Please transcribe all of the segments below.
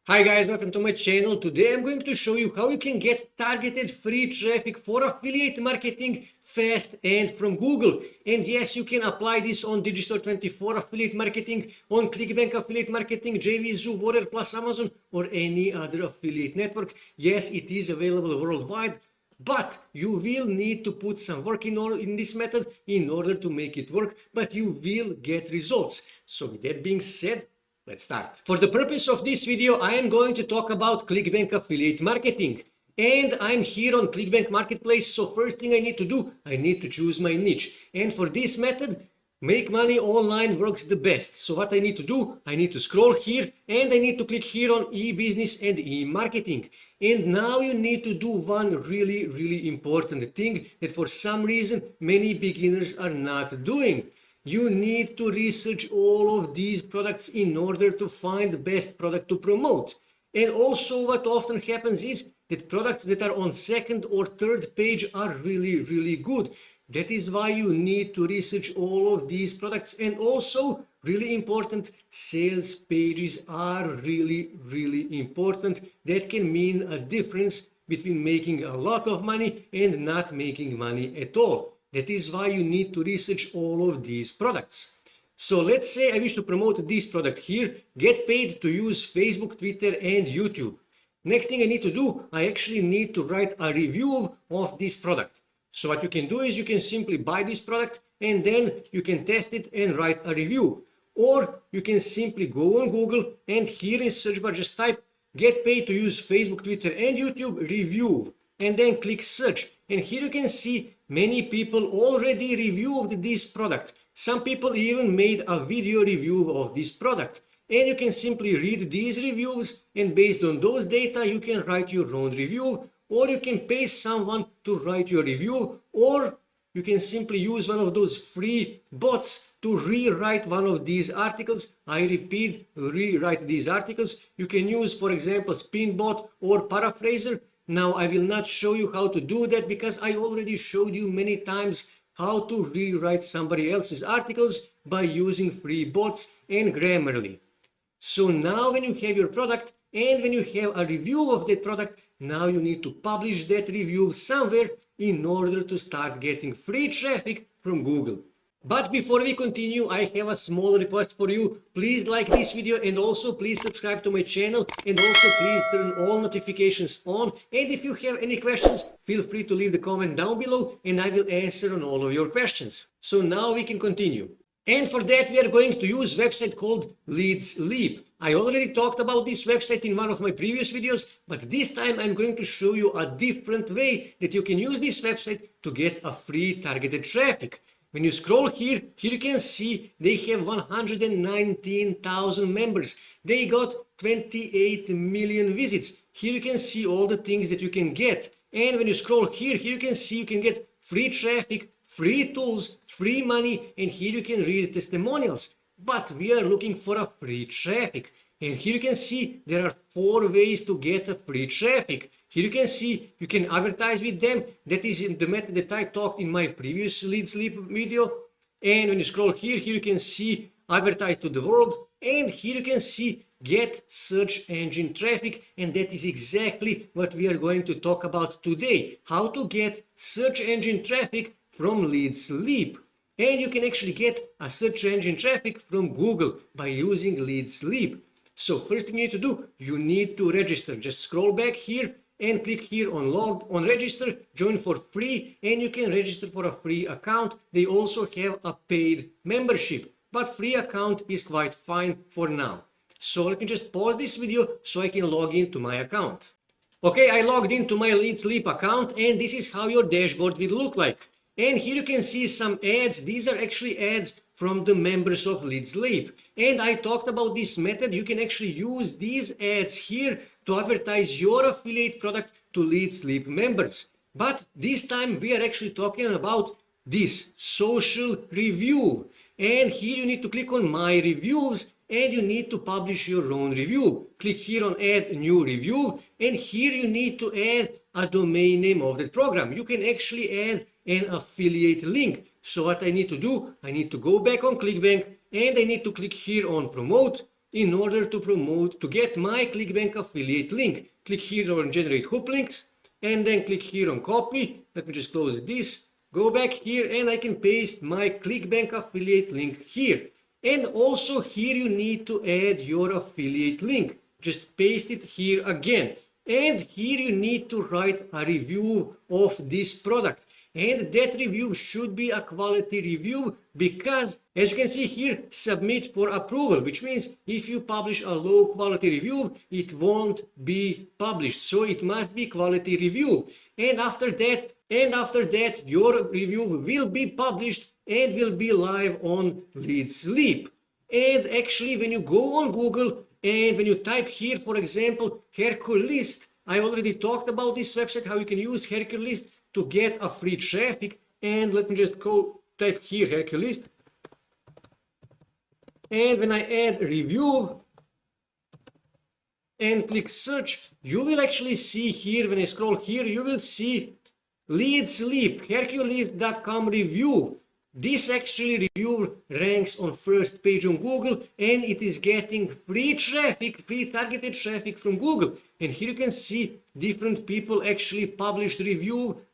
Hi guys, welcome to my channel. Today I'm going to show you how you can get targeted free traffic for affiliate marketing fast and from Google. And yes, you can apply this on Digistore24 affiliate marketing, on ClickBank affiliate marketing, JVZoo, Warrior Plus Amazon, or any other affiliate network. Yes, it is available worldwide, but you will need to put some work in this method in order to make it work, but you will get results. So with that being said, let's start. For the purpose of this video, I am going to talk about ClickBank affiliate marketing. And I'm here on ClickBank Marketplace, so first thing I need to do, I need to choose my niche. And for this method, make money online works the best. So what I need to do, I need to scroll here and I need to click here on e-business and e-marketing. And now you need to do one really important thing that for some reason many beginners are not doing. You need to research all of these products in order to find the best product to promote. And also what often happens is that products that are on second or third page are really good. That is why you need to research all of these products. And also, really important, sales pages are really important. That can mean a difference between making a lot of money and not making money at all. That is why you need to research all of these products. So let's say I wish to promote this product here, get paid to use Facebook, Twitter, and YouTube. Next thing I need to do, I actually need to write a review of this product. So what you can do is you can simply buy this product and then you can test it and write a review. Or you can simply go on Google and here in search bar just type get paid to use Facebook, Twitter, and YouTube review. And then click search. And here you can see many people already reviewed this product. Some people even made a video review of this product. And you can simply read these reviews and based on those data you can write your own review, or you can pay someone to write your review, or you can simply use one of those free bots to rewrite one of these articles. I repeat, rewrite these articles. You can use, for example, Spinbot or Paraphraser. Now, I will not show you how to do that because I already showed you many times how to rewrite somebody else's articles by using free bots and Grammarly. So now when you have your product and when you have a review of that product, now you need to publish that review somewhere in order to start getting free traffic from Google. But before we continue, I have a small request for you. Please like this video and also please subscribe to my channel and also please turn all notifications on. And if you have any questions, feel free to leave the comment down below and I will answer on all of your questions. So now we can continue. And for that we are going to use a website called Leads Leap. I already talked about this website in one of my previous videos, but this time I'm going to show you a different way that you can use this website to get a free targeted traffic. When you scroll here you can see they have 119,000 members. They got 28 million visits. Here you can see all the things that you can get. And when you scroll here you can see you can get free traffic, free tools, free money, and here you can read testimonials. But we are looking for a free traffic. And here you can see there are 4 ways to get a free traffic. Here you can see you can advertise with them. That is the method that I talked in my previous Lead Sleep video. And when you scroll here you can see advertise to the world. And here you can see get search engine traffic. And that is exactly what we are going to talk about today. How to get search engine traffic from Lead Sleep. And you can actually get a search engine traffic from Google by using Lead Sleep. So first thing you need to do, you need to register. Just scroll back here and click here on register, join for free, and you can register for a free account. They also have a paid membership, but free account is quite fine for now. So let me just pause this video so I can log into my account. Okay, I logged into my Lead Sleep account and this is how your dashboard will look like. And here you can see some ads. These are actually ads from the members of Lead Sleep. And I talked about this method. You can actually use these ads here to advertise your affiliate product to Lead Sleep members. But this time we are actually talking about this social review. And here you need to click on My Reviews and you need to publish your own review. Click here on Add New Review and here you need to add a domain name of that program. You can actually add an affiliate link. So what I need to do, I need to go back on ClickBank and I need to click here on Promote in order to get my ClickBank affiliate link. Click here on generate hook links and then click here on copy. Let me just close this, go back here and I can paste my ClickBank affiliate link here. And also here you need to add your affiliate link. Just paste it here again. And here you need to write a review of this product. And that review should be a quality review because, as you can see here, submit for approval, which means if you publish a low quality review, it won't be published. So it must be quality review. And after that, your review will be published and will be live on Lead Sleep. And actually, when you go on Google and when you type here, for example, Herculist, I already talked about this website, how you can use Herculist to get a free traffic. And let me just go type here Herculist. And when I add review and click search, you will actually see here, when I scroll here, you will see Lead Sleep, Herculist.com review. This actually review ranks on first page on Google and it is getting free traffic, free targeted traffic from Google. And here you can see different people actually published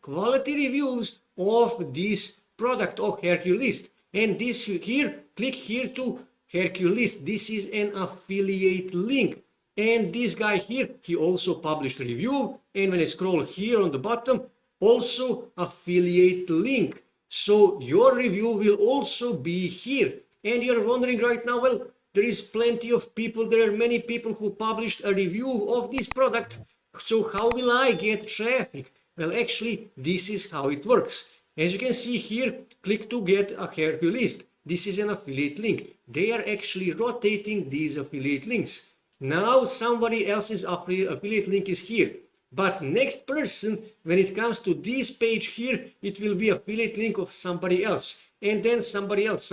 quality reviews of this product of Herculist. And this here, click here to Herculist. This is an affiliate link. And this guy here, he also published review. And when I scroll here on the bottom, also affiliate link. So your review will also be here. And you're wondering right now, well, there is plenty of people, there are many people who published a review of this product. So how will I get traffic? Well, actually, this is how it works. As you can see here, click to get a Herculist. This is an affiliate link. They are actually rotating these affiliate links. Now somebody else's affiliate link is here. But next person, when it comes to this page here, it will be affiliate link of somebody else. And then somebody else.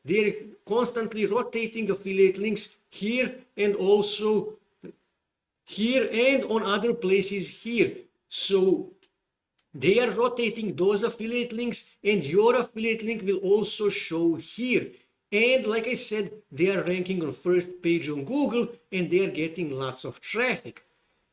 They're constantly rotating affiliate links here and also here and on other places here. So they are rotating those affiliate links and your affiliate link will also show here. And like I said, they are ranking on first page on Google and they are getting lots of traffic.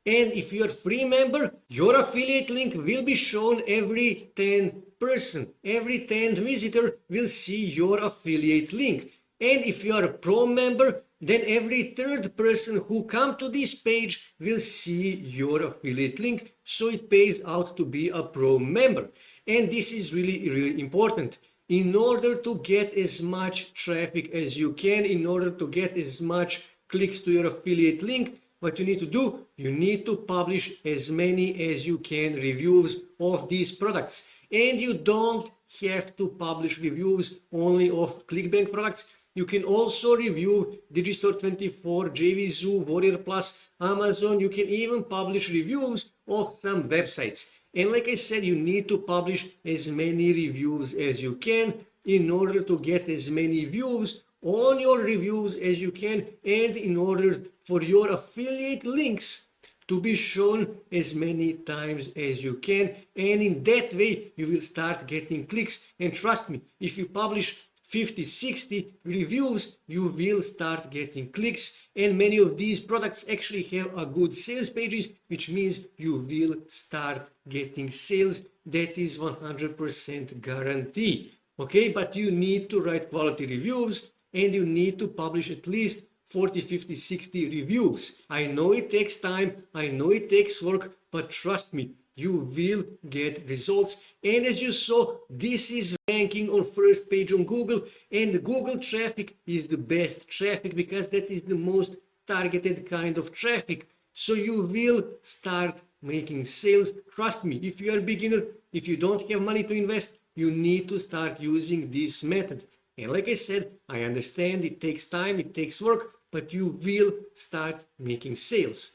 And if you're a free member, your affiliate link will be shown every 10 person. Every 10 visitor will see your affiliate link. And if you are a pro member, then every third person who come to this page will see your affiliate link. So it pays out to be a pro member. And this is really, really important. In order to get as much traffic as you can, in order to get as much clicks to your affiliate link, what you need to do, you need to publish as many as you can reviews of these products. And you don't have to publish reviews only of ClickBank products. You can also review Digistore24, JVZoo, Warrior Plus, Amazon. You can even publish reviews of some websites. And like I said, you need to publish as many reviews as you can in order to get as many views on your reviews as you can, and in order for your affiliate links to be shown as many times as you can. And in that way, you will start getting clicks. And trust me, if you publish 50, 60 reviews, you will start getting clicks. And many of these products actually have a good sales pages, which means you will start getting sales. That is 100% guarantee. Okay, but you need to write quality reviews and you need to publish at least 40, 50, 60 reviews. I know it takes time, I know it takes work, but trust me, you will get results. And as you saw, this is ranking on first page on Google, and the Google traffic is the best traffic because that is the most targeted kind of traffic. So you will start making sales. Trust me, if you are a beginner, if you don't have money to invest, you need to start using this method. And like I said, I understand it takes time, it takes work, but you will start making sales.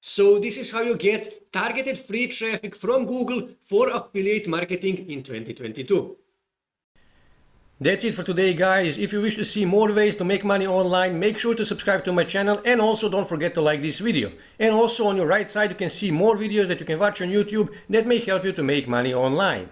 So this is how you get targeted free traffic from Google for affiliate marketing in 2022. That's it for today, guys. If you wish to see more ways to make money online, make sure to subscribe to my channel, and also don't forget to like this video. And also on your right side, you can see more videos that you can watch on YouTube that may help you to make money online.